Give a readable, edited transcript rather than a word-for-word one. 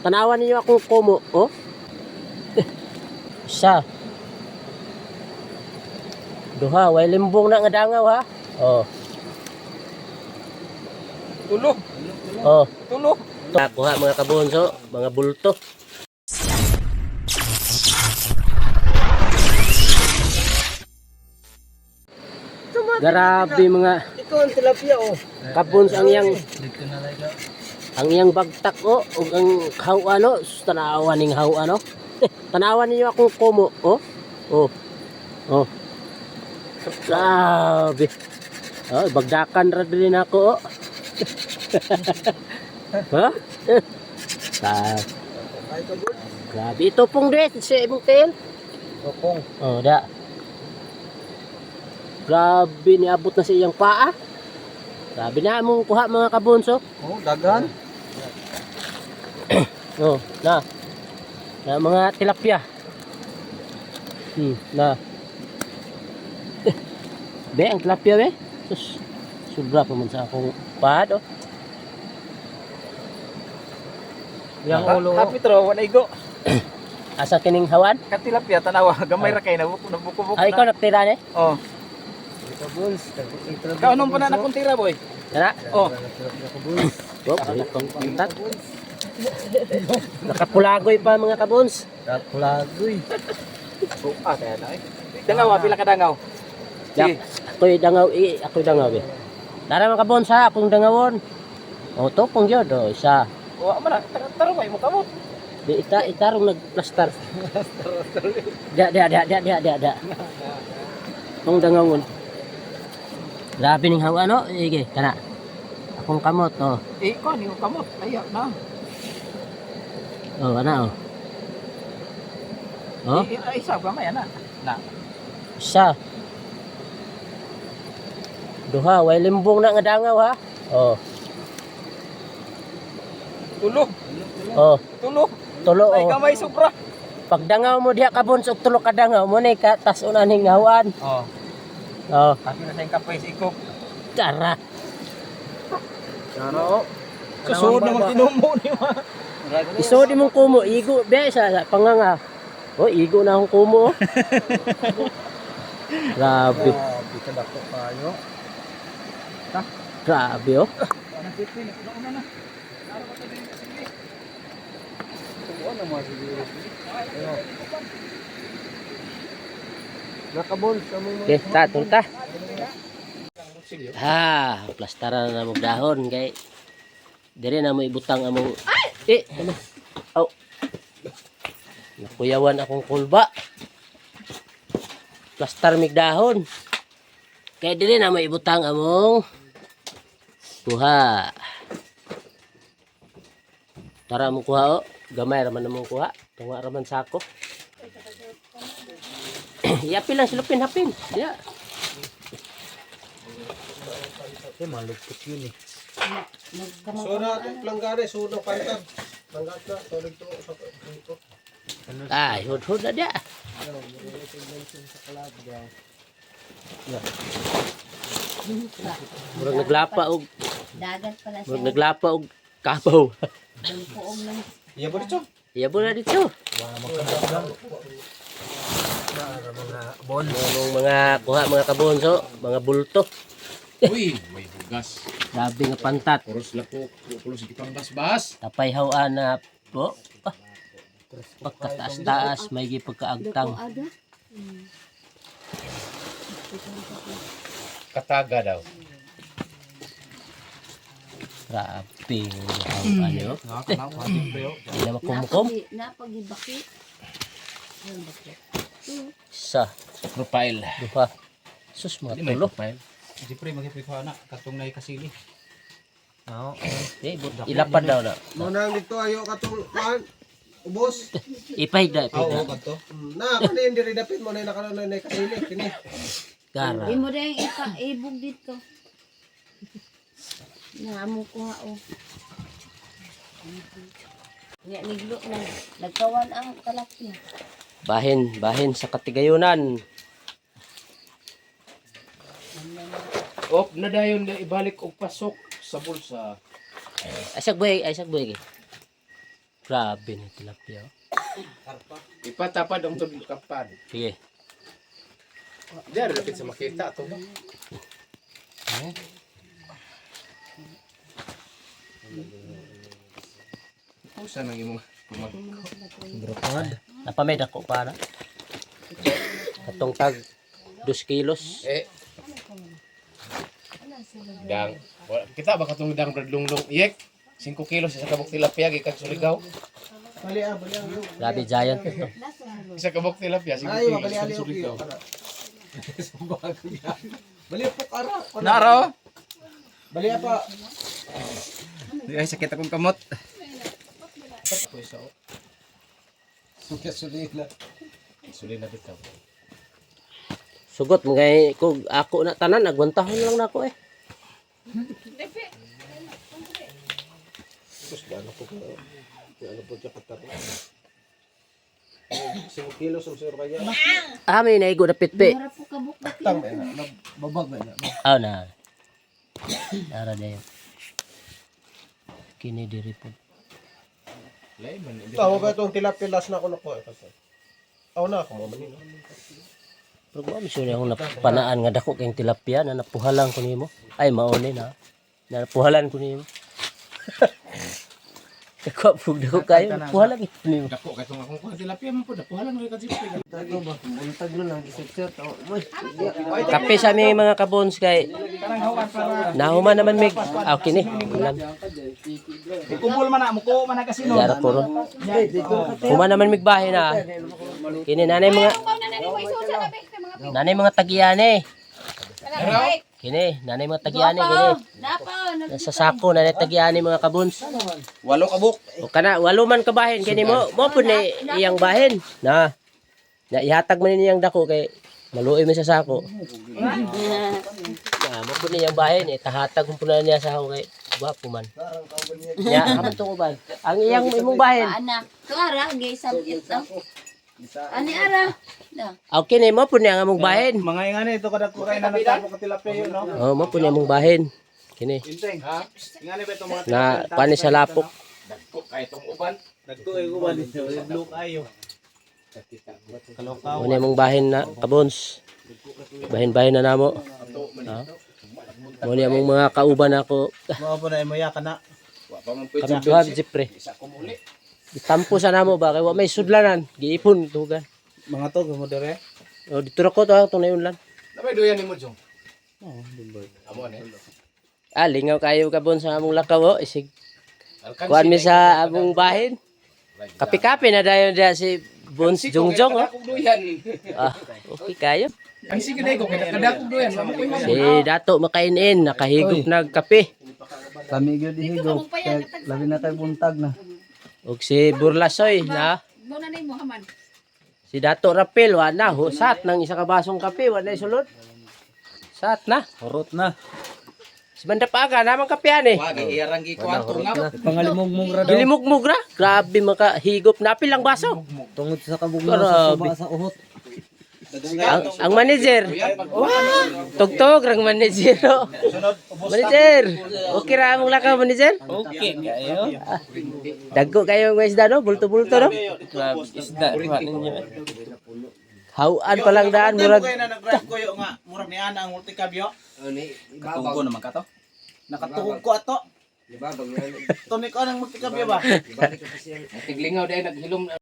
Tanawan niyo akong kumo, oh. Isa. Duha, way limbong na nga dangaw ha. Oh. Tulo. Oh. Tulo. Kuha mga kabunso, mga bulto. Grabe mga Ito ang tilapia oh. kabunso ang iyang bagtak oh, ug ang haw ano, tanawan ning haw ano. Tanawan niyo akong kumo, oh. Oh. Oh. Grabe. Oh, bagdakan ra din ako, oh. Ha? Grabe ito pong dress si imong tail. Topong. Oh, da. Grabe niabot na sa iyang paa. Grabe na mong kuha mga kabunso. Oh, dagan. Oh, na. Na mga tilapia. Na. Be, ang tilapia be. Sus. Sobra pa man sa akong pad, oh. Yang ulo. Hapit ro wala igo. Asa kining hawan? Katilapia tanawa gamay ra kay nabuko-buko Ay, ikaw nagtira ni? Oh. Kau nung pa na akong tira boy. Tara. Oh. Oh, balik kong kontak. Nakapulagoy pa mga kabuns. Nakapulagoy. Oh, kaya na eh. Dangaw, pila ka dangaw? Sige. Ako'y dangaw be. Tara mga kabuns ha, akong dangawon. Oh, to pong yun, oh, isa. Wa man tarumay mo kamot. Di itarong nagplastar. Da. Tong dangawon. Grabe ning hawa no, sige, kana. Akong kamot, oh. Eh, ko ni kamot. Ayak na. Oh, ana, oh. Oh, Isa ba may ana? Na. isa. Duha, way limbong na nga dangaw ha. Oh. Tulo. Oh, Tulo. tulo Ay oh. kamay sobra. Pag dangaw mo diha kabuns og tulo ka dangaw mo ni ka tas una ning hawan. Oh. Oh, Kasi na sa kapay si ikop. tara. Ano? Susunod naman kinumo ni ma. Isod imong kumo, igo be sa panganga. Oh, igo na akong kumo. Oh. Grabe. Bita dako kayo. Grabe oh. Nagpipin, nauna na. Ara ba to din kasi ni? Ano mo siguro? Nakabon sa mga. Okay, tulta. Plastaran na mo dahon kay dire na mo ibutang among ano? Oh. Nakuyawan akong kulba. Plastar mig dahon. Kay dire na mo ibutang among kuha. Tara mo kuha oh. Gamay ra man namong kuha. Tunga ra man sako. Yapi lang silupin hapin. Ya. Eh malupit yun eh. Sura planggare, suno pantan. Langgat na, solid to sa dito. Ay, hud na dia. Murag naglapa og Dagat pala siya. murag naglapa og kabaw. Puog ng Iya mo dito. Iya mo na dito. Anong mga kuha mga kabonso, mga bulto. Uy, may bugas. Grabe nga pantat. Puros lako, puros ikipang bas-bas. Tapay hawaan na po. Pagkataas-taas, may gipagkaagtang. aga. Kataga daw. Grabe nga hawaan nyo. Hindi na makumukom. Napagibaki. Yan bakit? Isa, Profile. duha. Sus, mga Hindi may tulo. profile. Siyempre magipiko na katong nay kasili. Eh, ilapad daw na. Muna dito ayo katong kan. Ubos. Ipahig na, ipahig Oo, na. kanto. Na kani diri dapit mo na nakalanay na kasili kini. Gara. Di mo rin ibog dito. Naamo ko nga oh. Nga niglo na. Nagkawan ang kalaki. Bahin sa katigayunan. Op, na dayon na ibalik og pasok sa bulsa. Asag boy. Grabe ni tilapia. Ipatapad ang tubig kapan. Sige. Diyan, lapit sa makita to. Saan ang imong Brokad. Napamay dako para. Katong tag 2 kilos. dang. Kita ba katong dang bradlunglong iyek? 5 kilos sa kabuk tilapia gikan Surigao. Bali bali Grabe giant ito. Sa kabuk tilapia 5 Ay, kilos bali sa ali Surigao. Bali po kara. Naro. Bali pa. Ay, sakit akong kamot. Sulila. Suli na bitaw. Sugot mga ko ako na tanan nagwantahon lang nako eh. Tapos gaano po ka. Gaano po siya kataro. 5 kilos ang sir kaya. Ami na igo na pitpi. Para po kabuk na Tang na babag na. Aw na. Ara de. Kini diri po. Lay man. Tawo ba itong tilapia last na ako nakuha kasi. Aw na ako mo manila. Pero ba misyo akong napanaan nga dako kayong tilapia na napuhalan ko nimo. Ay mauni na. Na napuhalan ko nimo. Dako pug dako kayo napuhalan ko nimo. Dako kay tong akong kuha tilapia man po dapuhalan ray ka tilapia. Kape sa aming mga kabons kay nahuman naman mig kini. Kumpul man na, muko man na kasino. Yara ko ron. Human naman mig bahay na. Kini nanay mga tagiyane. Kini nanay mga tagiyane kini. Sa sako nanay tagiyane mga kabons. 8 kabuk. O kana walo man ka bahin kini mo pud ni iyang bahin. Na ihatag man niyang dako kay maluoy man sa sako. Mo pud ni iyang bahin tahatag mo pud na niya sa ako kay gwapo man. Ya aman to ko ba. Ang iyang imong bahin. Anak, to ara gay sabit to. Ani ara. Da. Okay ni mo pud ni ang among bahin. Mga ingani ito kada kuray na nagtapo ka tilapia yun, no? Oh, mo pud ni among bahin. Kini Inteng. Ha? Ingani ba itong mga na pani sa lapok. Dako kay tong uban. Nagtuoy ko ba dito? Blue kayo. Mo ni among bahin na kabons. Bahin-bahin na namo. Mo ni among mga kauban ako. Mga po na imoya ka na. Wa pa man pwede. Kami duha jipre. Isa ko muli. Itampo sa namo ba kay wa may sudlanan. Giipon tugan. Mga to, gumo dire. O dito ra ko to tunay unlan. Napay doyan nimo jong. Amo ni. Lingaw kayo kabon sa among lakaw isig. Alkan Kuan mi sa among bahin. Kapi-kapi na dayon dia si Bons Jongjong oh. Doyan. Okay kayo. Ang sige dai ko kada ko doyan. Amo ko Si Dato makainin nakahigop nag kape. Kami gyud higop. Labi na tayo buntag na. Og si Burlasoy na Muna na yung Muhammad. si Dato Rapil wa na husat ng isa ka basong kape wa na sulod. Sat na. Urot na. Si Banda Paga naman kapean eh. Wagi iyarang gi kwarto nga. Pangalimong ra daw. Gilimog-mog ra. Grabe makahigop na pil lang baso. Tungod sa kabug Grabe. sa uhot. Ang manager. Tugtog rang manager. Oh. Manager. Okay ra among lakaw manager? Okay kayo. Dagko kayo ng isda no, bulto-bulto no. Isda ninyo. Hauan pa lang daan murag. na nag-drive ko yung nga murag ni ana ang multicabyo. Katunggo naman ka to. Nakatugog ko ato. Di ba? Tuni ko nang multicabyo ba? Tiglingaw dai naghilom